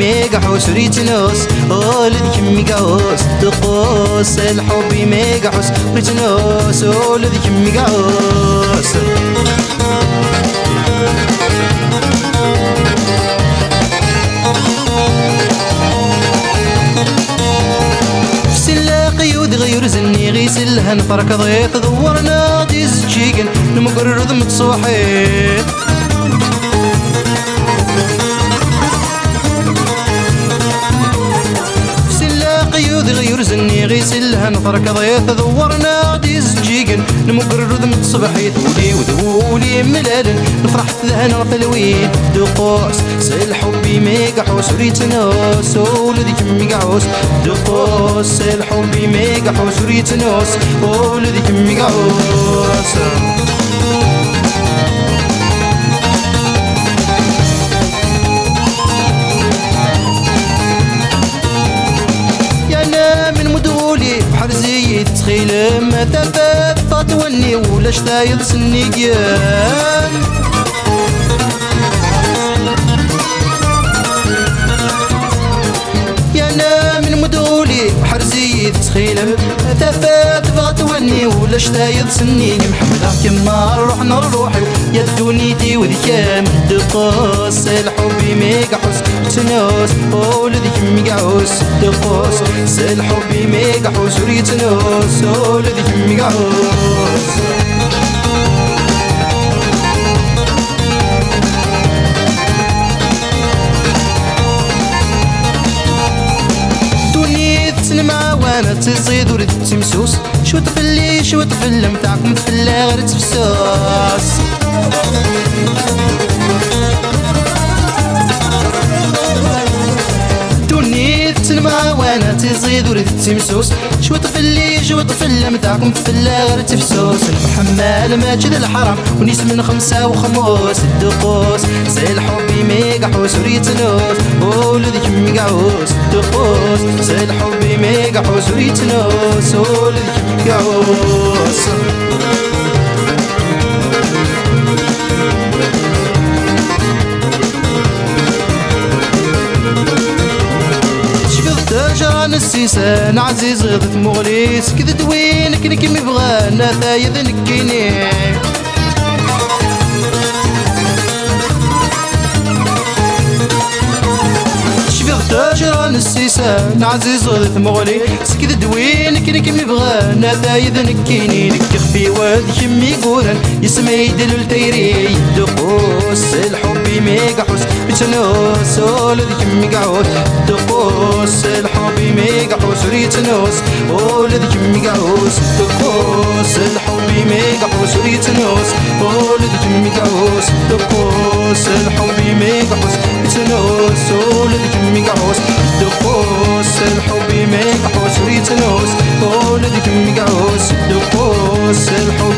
ميقا حوس ريتنوس ولد كمي قوس دقوس الحب ميقا حوس ريتنوس ولد كمي قوس غير زني غيسلها نفرك ضيط ضورنا ديز تشيقن نمقرر ذم تصوحيت غير زني غيسلها نفرك ضيط ضورنا ديز تشيقن نمقرر ذم تصبحيت ولي وذولي ملال نفرح ذهن ثلويت دقوس سيل حبي ميقا حوس ريتنوس ولذي كمي قعوس دقوس سيل حبي ميقا حوس ريتنوس ولذي كمي قعوس حرزي تخيل ما ثبت فاتوني ولا شتايض سنيقيان يا انا من مدولي حرزي تخيل ما ثبت فاتوني ولا شتايض سنيقي محمد كما روحنا الروحي يا دونيتي وذي كامل دقوس الحب ميقا حوس تنوس ولذي كمي قعوس دقوس سيل حبي ميقا حوس ريتنوس ولذي كمي قعوس دوني تسلمع وانا تزيد ورد تمسوس شو طفلي شو طفل متاعكم في غير تفسوس تسلمع وانا تزيد ورد تمسوس شو طفلي شو طفل متاعكم في غير تفسوس المحمل ماجد الحرام ونيس من 5 وخموس الدقوس سيل حبي ميقا حوس ريتنوس ولذي كمي قعوس الدقوس سيل حبي ميقا حوس ريتنوس ولذي كمي قعوس جران السيسان عزيز غضت مغليس كذا دوينك نكمي بغانا ثايذ نكيني جران السيسان عزيز غضت مغلي سكذا دوينك نكمي بغانا ثايذ نكيني نكخ في واد كمي قورن يسمى يدلل تيري دقوس الحب ميقا حوس ريتنوس ولذي كمي قعوس دقوس الحب ميقا حوس ريتنوس ولذي كمي قعوس دقوس الحب ميقا حوس ريتنوس ولذي كمي قعوس دقوس الحب ميقا حوس ريتنوس ولذي كمي قعوس دقوس الحب ميقا حوس ريتنوس ولذي كمي قعوس دقوس الحب